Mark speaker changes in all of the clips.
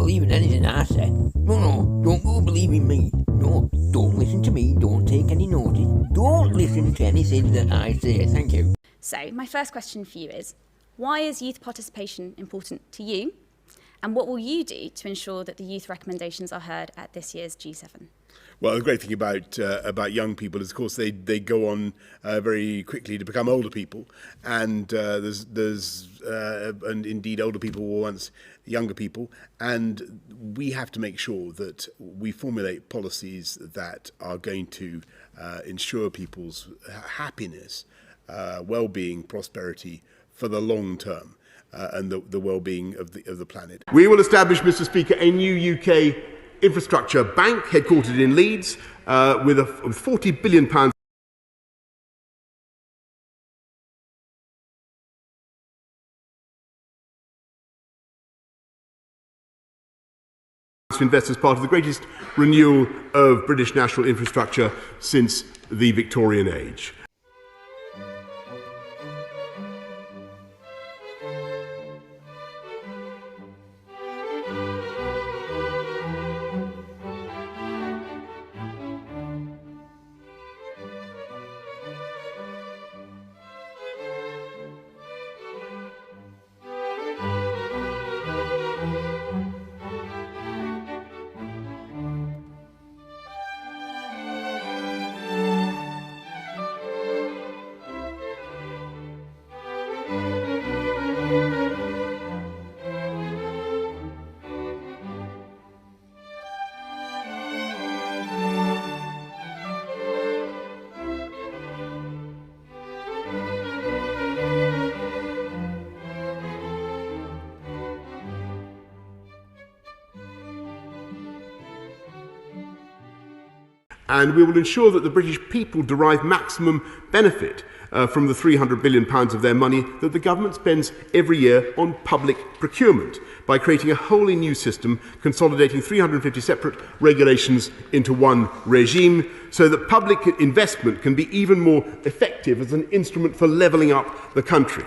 Speaker 1: believing anything I say. No, don't go believing me. No, don't listen to me. Don't take any notice. Don't listen to anything that I say. Thank you.
Speaker 2: So, my first question for you is, why is youth participation important to you? And what will you do to ensure that the youth recommendations are heard at this year's G7?
Speaker 3: Well, the great thing about young people is, of course, they go on very quickly to become older people, and and indeed older people were once younger people, and we have to make sure that we formulate policies that are going to ensure people's happiness, well-being, prosperity for the long term, and the well-being of the planet. We will establish, Mr. Speaker, a new UK infrastructure bank headquartered in Leeds with £40 billion to invest as part of the greatest renewal of British national infrastructure since the Victorian age. And we will ensure that the British people derive maximum benefit from the £300 billion of their money that the government spends every year on public procurement by creating a wholly new system consolidating 350 separate regulations into one regime so that public investment can be even more effective as an instrument for levelling up the country.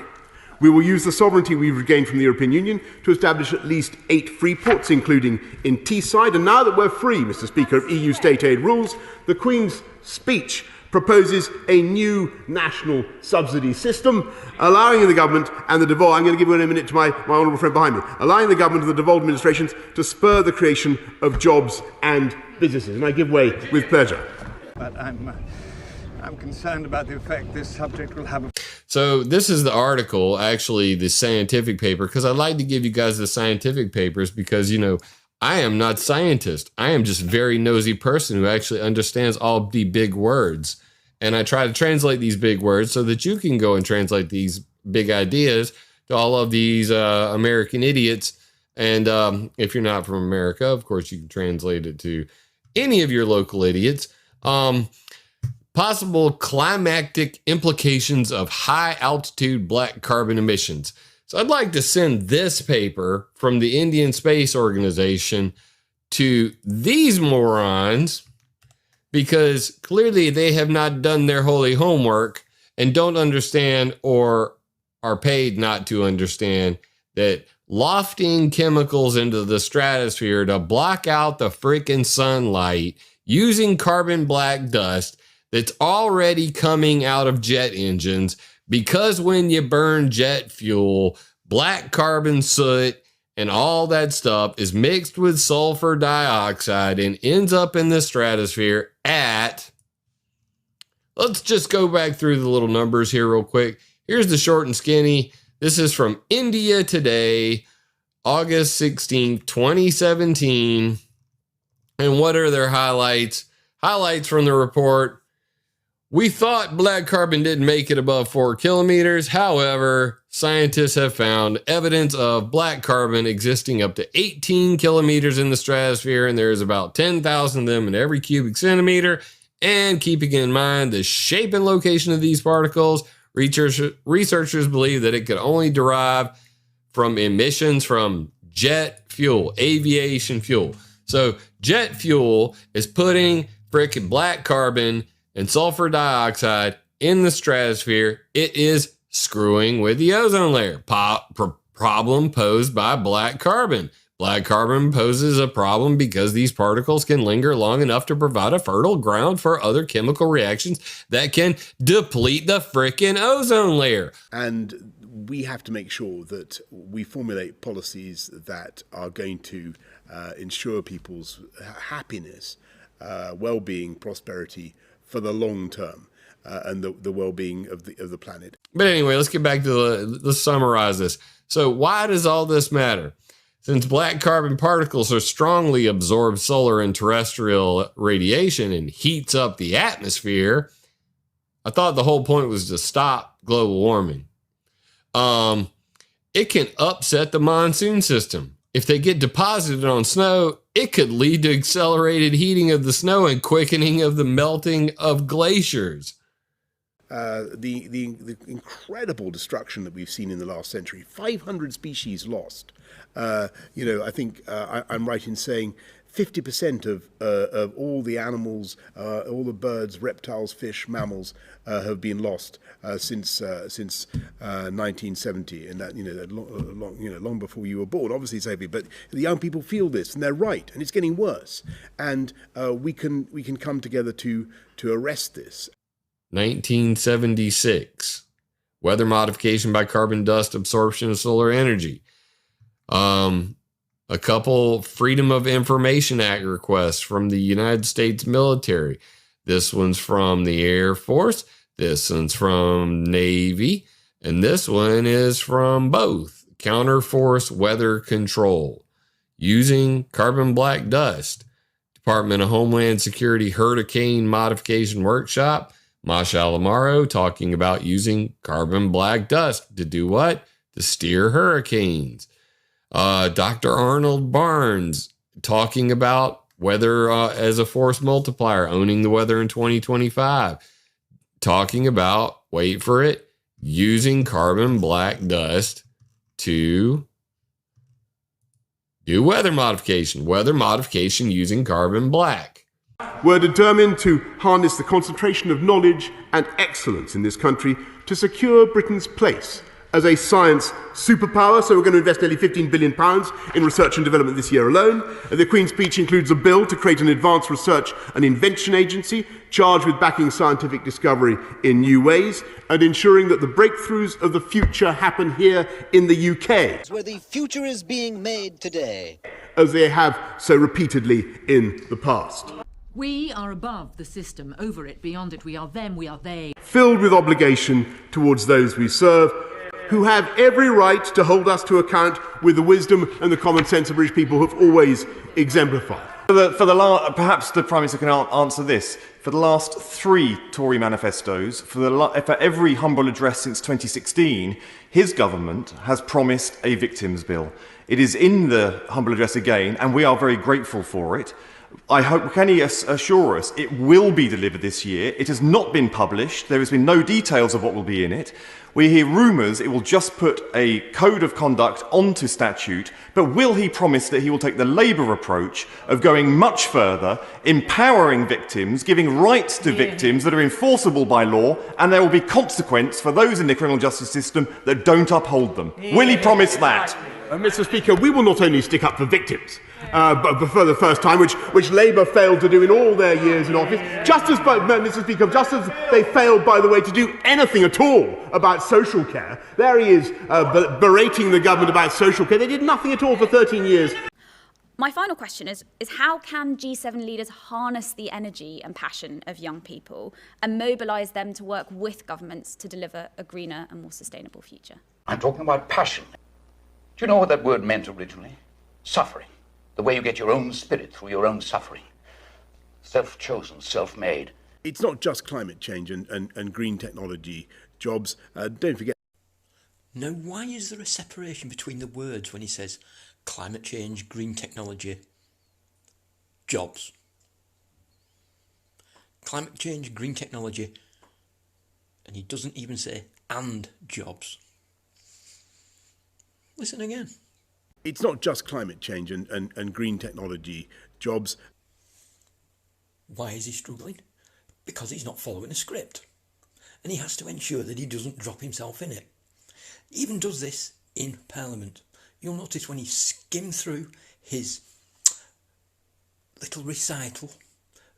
Speaker 3: We will use the sovereignty we've regained from the European Union to establish at least 8 free ports, including in Teesside. And now that we're free, Mr. Speaker, of EU state aid rules, the Queen's speech proposes a new national subsidy system, allowing the government and the devolved, I'm going to give you a minute to my honourable friend behind me, allowing the government and the devolved administrations to spur the creation of jobs and businesses. And I give way with pleasure.
Speaker 4: But I'm concerned about the effect this subject will have.
Speaker 5: So this is the article, actually the scientific paper, because I like to give you guys the scientific papers because, you know, I am not scientist. I am just a very nosy person who actually understands all the big words. And I try to translate these big words so that you can go and translate these big ideas to all of these American idiots. And if you're not from America, of course, you can translate it to any of your local idiots. Possible climactic implications of high altitude black carbon emissions. So I'd like to send this paper from the Indian Space Organization to these morons because clearly they have not done their holy homework and don't understand or are paid not to understand that lofting chemicals into the stratosphere to block out the freaking sunlight using carbon black dust that's already coming out of jet engines, because when you burn jet fuel, black carbon soot and all that stuff is mixed with sulfur dioxide and ends up in the stratosphere at, let's just go back through the little numbers here real quick. Here's the short and skinny. This is from India Today, August 16th, 2017. And what are their highlights? Highlights from the report. We thought black carbon didn't make it above 4 kilometers. However, scientists have found evidence of black carbon existing up to 18 kilometers in the stratosphere, and there's about 10,000 of them in every cubic centimeter. And keeping in mind the shape and location of these particles, researchers believe that it could only derive from emissions from jet fuel, aviation fuel. So jet fuel is putting frickin' black carbon and sulfur dioxide in the stratosphere. It is screwing with the ozone layer. Problem posed by black carbon. Black carbon poses a problem because these particles can linger long enough to provide a fertile ground for other chemical reactions that can deplete the frickin' ozone layer.
Speaker 3: And we have to make sure that we formulate policies that are going to ensure people's happiness, well-being, prosperity for the long term, and the well-being of the planet.
Speaker 5: But anyway, let's get back to let's summarize this. So why does all this matter? Since black carbon particles are strongly absorb solar and terrestrial radiation and heats up the atmosphere, I thought the whole point was to stop global warming. It can upset the monsoon system. If they get deposited on snow, it could lead to accelerated heating of the snow and quickening of the melting of glaciers.
Speaker 3: The incredible destruction that we've seen in the last century, 500 species lost. I think I'm right in saying 50% of all the animals, all the birds, reptiles, fish, mammals have been lost since 1970, and that long before you were born. Obviously, it's heavy, but the young people feel this, and they're right, and it's getting worse. And we can come together to arrest this.
Speaker 5: 1976, weather modification by carbon dust absorption of solar energy. A couple Freedom of Information Act requests from the United States military. This one's from the Air Force, this one's from Navy, and this one is from both. Counterforce weather control using carbon black dust. Department of Homeland Security Hurricane Modification Workshop. Masha Alamaro talking about using carbon black dust to do what? To steer hurricanes. Dr. Arnold Barnes talking about weather as a force multiplier, owning the weather in 2025. Talking about, wait for it, using carbon black dust to do weather modification using carbon black.
Speaker 3: We're determined to harness the concentration of knowledge and excellence in this country to secure Britain's place as a science superpower, so we're going to invest nearly £15 billion in research and development this year alone. The Queen's speech includes a bill to create an advanced research and invention agency charged with backing scientific discovery in new ways and ensuring that the breakthroughs of the future happen here in the UK.
Speaker 6: Where the future is being made today,
Speaker 3: as they have so repeatedly in the past.
Speaker 7: We are above the system, over it, beyond it. We are them, we are they.
Speaker 3: Filled with obligation towards those we serve, who have every right to hold us to account with the wisdom and the common sense of British people have always exemplified.
Speaker 8: Perhaps the Prime Minister can answer this. For the last 3 Tory manifestos, for every humble address since 2016, his government has promised a victims bill. It is in the humble address again, and we are very grateful for it. I hope, can he assure us it will be delivered this year? It has not been published. There has been no details of what will be in it. We hear rumours it will just put a code of conduct onto statute, but will he promise that he will take the Labour approach of going much further, empowering victims, giving rights to victims that are enforceable by law, and there will be consequence for those in the criminal justice system that don't uphold them? Will he promise that?
Speaker 3: Mr. Speaker, we will not only stick up for victims, but for the first time, which Labour failed to do in all their years in office, Mr. Speaker, just as they failed, by the way, to do anything at all about social care. There he is berating the government about social care. They did nothing at all for 13 years.
Speaker 2: My final question is how can G7 leaders harness the energy and passion of young people and mobilise them to work with governments to deliver a greener and more sustainable future?
Speaker 9: I'm talking about passion. Do you know what that word meant originally? Suffering. The way you get your own spirit through your own suffering. Self-chosen, self-made.
Speaker 3: It's not just climate change and green technology, jobs. Don't forget.
Speaker 1: Now, why is there a separation between the words when he says climate change, green technology, jobs? Climate change, green technology, and he doesn't even say and jobs. Listen again.
Speaker 3: It's not just climate change and green technology, jobs.
Speaker 1: Why is he struggling? Because he's not following a script. And he has to ensure that he doesn't drop himself in it. He even does this in Parliament. You'll notice when he skims through,
Speaker 10: his little recital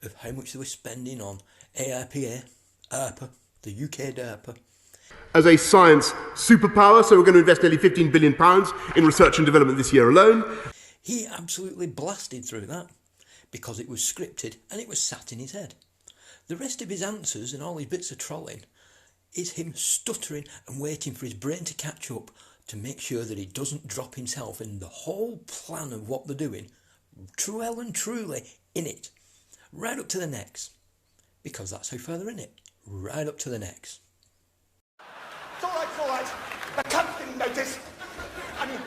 Speaker 10: of how much they were spending on ARPA, the UK ARPA.
Speaker 3: As a science superpower, so we're going to invest nearly £15 billion in research and development this year alone.
Speaker 10: He absolutely blasted through that because it was scripted and it was sat in his head. The rest of his answers and all his bits of trolling is him stuttering and waiting for his brain to catch up to make sure that he doesn't drop himself in the whole plan of what they're doing, well and truly in it, right up to the necks, because that's how far they're in it, right up to the necks.
Speaker 11: It's all right, it's all right. The cunt didn't notice. I mean,